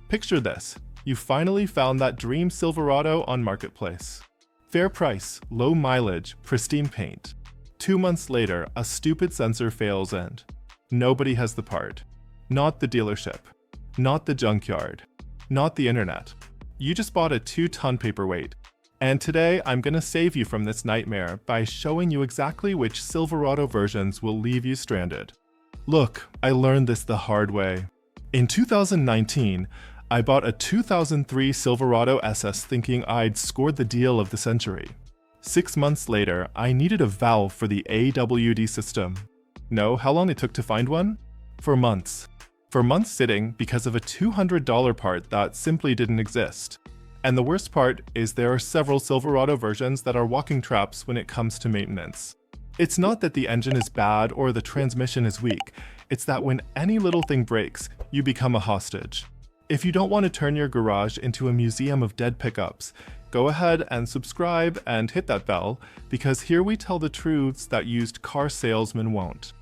Picture this. You finally found that dream Silverado on Marketplace. Fair price, low mileage, pristine paint. 2 months later, a stupid sensor fails and nobody has the part. Not the dealership. Not the junkyard. Not the internet. You just bought a 2-ton paperweight. And today, I'm gonna save you from this nightmare by showing you exactly which Silverado versions will leave you stranded. Look, I learned this the hard way. In 2019, I bought a 2003 Silverado SS thinking I'd scored the deal of the century. 6 months later, I needed a valve for the AWD system. Know how long it took to find one? For months. For months sitting because of a $200 part that simply didn't exist. And the worst part is there are several Silverado versions that are walking traps when it comes to maintenance. It's not that the engine is bad or the transmission is weak, it's that when any little thing breaks, you become a hostage. If you don't want to turn your garage into a museum of dead pickups, go ahead and subscribe and hit that bell, because here we tell the truths that used car salesmen won't.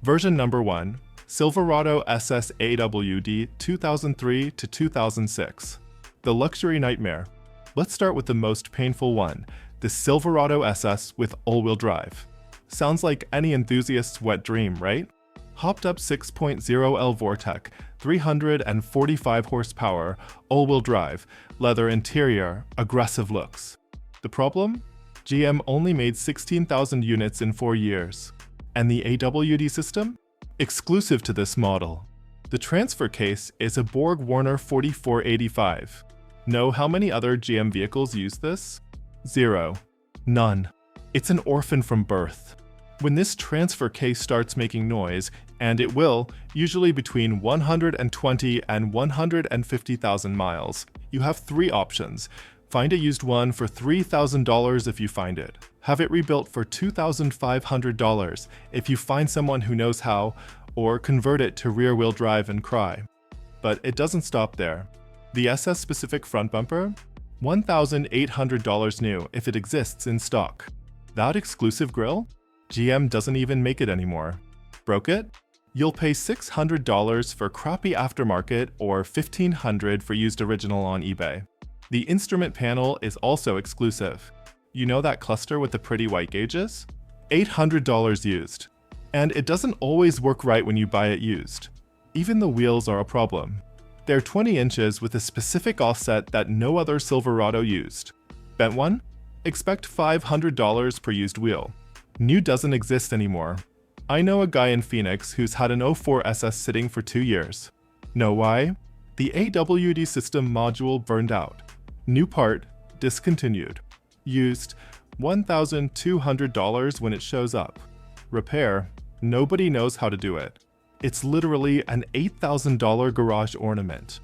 Version number 1, Silverado SS AWD 2003 to 2006. The luxury nightmare. Let's start with the most painful one, the Silverado SS with all-wheel drive. Sounds like any enthusiast's wet dream, right? Hopped up 6.0L Vortec, 345 horsepower, all-wheel drive, leather interior, aggressive looks. The problem? GM only made 16,000 units in 4 years. And the AWD system? Exclusive to this model. The transfer case is a Borg-Warner 4485. Know how many other GM vehicles use this? 0. None. It's an orphan from birth. When this transfer case starts making noise, and it will, usually between 120 and 150,000 miles, you have 3 options. Find a used one for $3,000 if you find it. Have it rebuilt for $2,500 if you find someone who knows how, or convert it to rear-wheel drive and cry. But it doesn't stop there. The SS-specific front bumper? $1,800 new if it exists in stock. That exclusive grille? GM doesn't even make it anymore. Broke it? You'll pay $600 for crappy aftermarket or $1,500 for used original on eBay. The instrument panel is also exclusive. You know that cluster with the pretty white gauges? $800 used. And it doesn't always work right when you buy it used. Even the wheels are a problem. They're 20 inches with a specific offset that no other Silverado used. Bent one? Expect $500 per used wheel. New doesn't exist anymore. I know a guy in Phoenix who's had an 04 SS sitting for 2 years. Know why? The AWD system module burned out. New part, discontinued. Used, $1,200 when it shows up. Repair, nobody knows how to do it. It's literally an $8,000 garage ornament.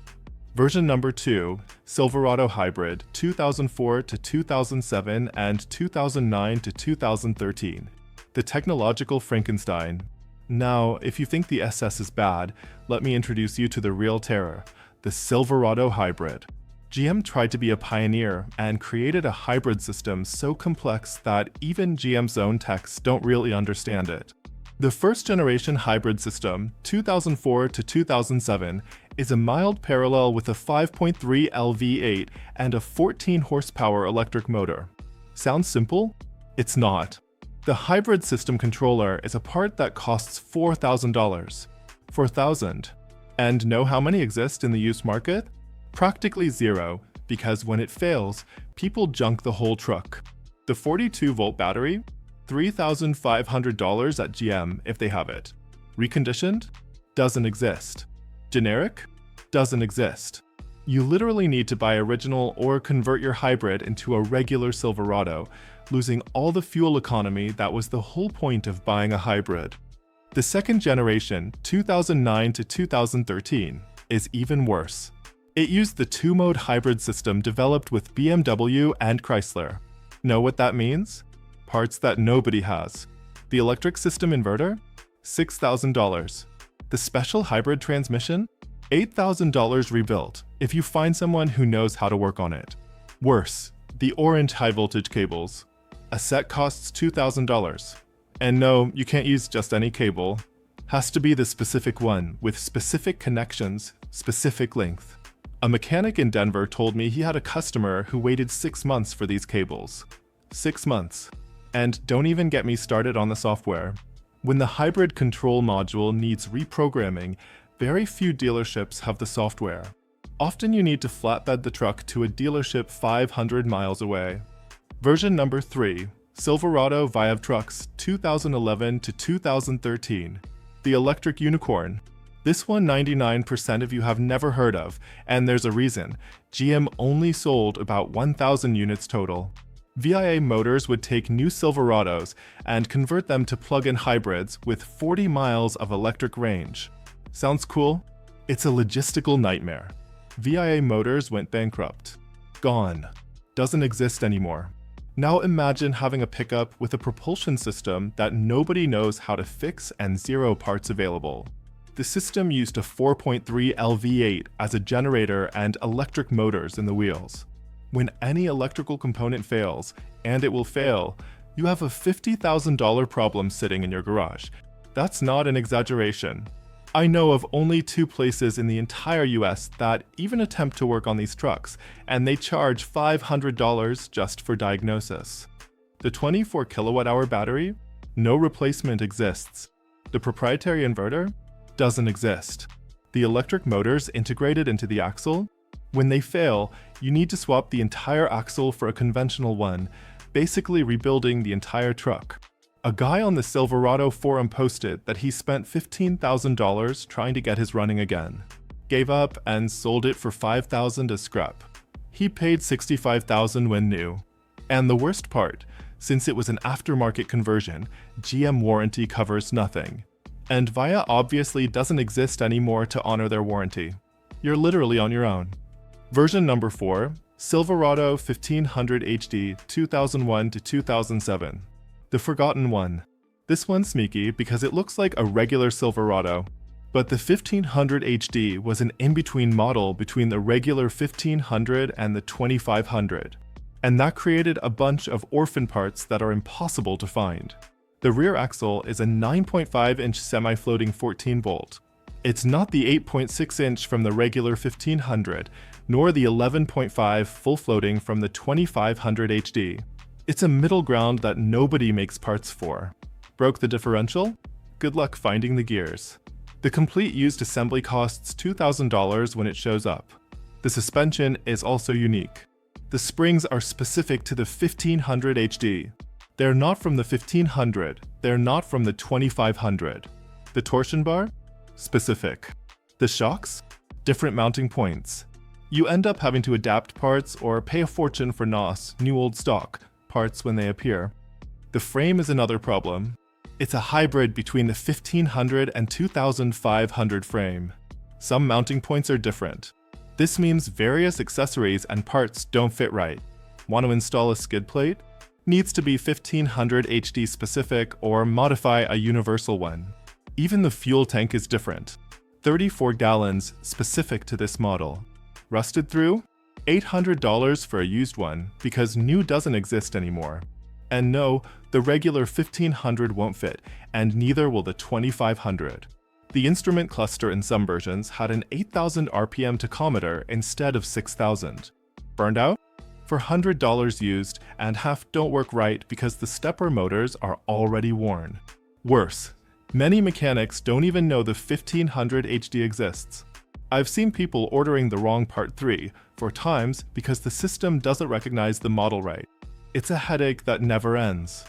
Version number 2, Silverado Hybrid, 2004 to 2007 and 2009 to 2013. The technological Frankenstein. Now, if you think the SS is bad, let me introduce you to the real terror, the Silverado Hybrid. GM tried to be a pioneer and created a hybrid system so complex that even GM's own techs don't really understand it. The first generation hybrid system, 2004 to 2007, is a mild parallel with a 5.3 LV8 and a 14 horsepower electric motor. Sounds simple? It's not. The hybrid system controller is a part that costs $4,000. 4,000. And know how many exist in the used market? Practically 0, because when it fails, people junk the whole truck. The 42-volt battery? $3,500 at GM if they have it. Reconditioned? Doesn't exist. Generic? Doesn't exist. You literally need to buy original or convert your hybrid into a regular Silverado, losing all the fuel economy that was the whole point of buying a hybrid. The second generation, 2009 to 2013, is even worse. It used the 2-mode hybrid system developed with BMW and Chrysler. Know what that means? Parts that nobody has. The electric system inverter? $6,000. The special hybrid transmission? $8,000 rebuilt, if you find someone who knows how to work on it. Worse, the orange high voltage cables. A set costs $2,000. And no, you can't use just any cable. Has to be the specific one, with specific connections, specific length. A mechanic in Denver told me he had a customer who waited 6 months for these cables. 6 months. And don't even get me started on the software. When the hybrid control module needs reprogramming, very few dealerships have the software. Often you need to flatbed the truck to a dealership 500 miles away. Version number 3, Silverado VIAV Trucks 2011 to 2013. The electric unicorn. This one 99% of you have never heard of, and there's a reason. GM only sold about 1,000 units total. VIA Motors would take new Silverados and convert them to plug-in hybrids with 40 miles of electric range. Sounds cool? It's a logistical nightmare. VIA Motors went bankrupt. Gone. Doesn't exist anymore. Now imagine having a pickup with a propulsion system that nobody knows how to fix and 0 parts available. The system used a 4.3 L V8 as a generator and electric motors in the wheels. When any electrical component fails, and it will fail, you have a $50,000 problem sitting in your garage. That's not an exaggeration. I know of only 2 places in the entire US that even attempt to work on these trucks, and they charge $500 just for diagnosis. The 24 kilowatt-hour battery? No replacement exists. The proprietary inverter? Doesn't exist. The electric motors integrated into the axle? When they fail, you need to swap the entire axle for a conventional one, basically rebuilding the entire truck. A guy on the Silverado forum posted that he spent $15,000 trying to get his running again. Gave up and sold it for $5,000 as scrap. He paid $65,000 when new. And the worst part, since it was an aftermarket conversion, GM warranty covers nothing. And VIA obviously doesn't exist anymore to honor their warranty. You're literally on your own. Version number 4, Silverado 1500 HD 2001 to 2007. The forgotten one. This one's sneaky because it looks like a regular Silverado, but the 1500 HD was an in-between model between the regular 1500 and the 2500, and that created a bunch of orphan parts that are impossible to find. The rear axle is a 9.5-inch semi-floating 14-bolt. It's not the 8.6-inch from the regular 1500, nor the 11.5 full-floating from the 2500 HD. It's a middle ground that nobody makes parts for. Broke the differential? Good luck finding the gears. The complete used assembly costs $2,000 when it shows up. The suspension is also unique. The springs are specific to the 1500 HD. They're not from the 1500, they're not from the 2500. The torsion bar? Specific. The shocks? Different mounting points. You end up having to adapt parts or pay a fortune for NOS, new old stock, parts when they appear. The frame is another problem. It's a hybrid between the 1500 and 2500 frame. Some mounting points are different. This means various accessories and parts don't fit right. Want to install a skid plate? Needs to be 1500 HD specific or modify a universal one. Even the fuel tank is different. 34 gallons specific to this model. Rusted through? $800 for a used one because new doesn't exist anymore. And no, the regular 1500 won't fit, and neither will the 2500. The instrument cluster in some versions had an 8,000 RPM tachometer instead of 6,000. Burned out? For $100 used, and half don't work right because the stepper motors are already worn. Worse, many mechanics don't even know the 1500 HD exists. I've seen people ordering the wrong Part 3 4 times because the system doesn't recognize the model right. It's a headache that never ends.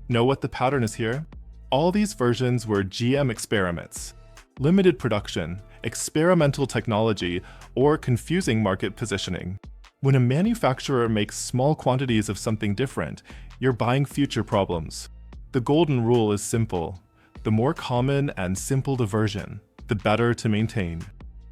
Know what the pattern is here? All these versions were GM experiments. Limited production, experimental technology, or confusing market positioning. When a manufacturer makes small quantities of something different, you're buying future problems. The golden rule is simple. The more common and simple the version, the better to maintain.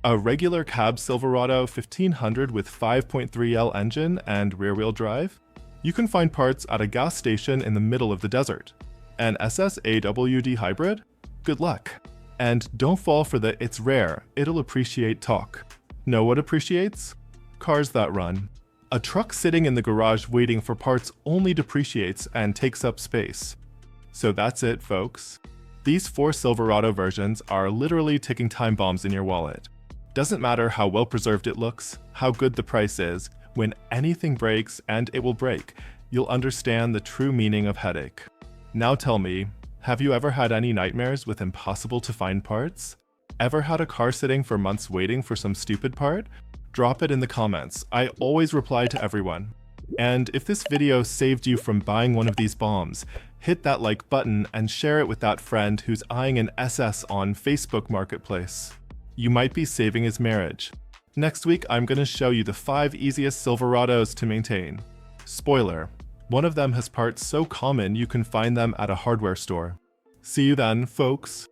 A regular cab Silverado 1500 with 5.3L engine and rear-wheel drive? You can find parts at a gas station in the middle of the desert. An SS AWD hybrid? Good luck. And don't fall for the "it's rare, it'll appreciate" talk. Know what appreciates? Cars that run. A truck sitting in the garage waiting for parts only depreciates and takes up space. So that's it, folks. These 4 Silverado versions are literally ticking time bombs in your wallet. Doesn't matter how well preserved it looks, how good the price is, when anything breaks, and it will break, you'll understand the true meaning of headache. Now tell me, have you ever had any nightmares with impossible to find parts? Ever had a car sitting for months waiting for some stupid part? Drop it in the comments. I always reply to everyone. And if this video saved you from buying one of these bombs, hit that like button and share it with that friend who's eyeing an SS on Facebook Marketplace. You might be saving his marriage. Next week, I'm going to show you the 5 easiest Silverados to maintain. Spoiler, one of them has parts so common you can find them at a hardware store. See you then, folks.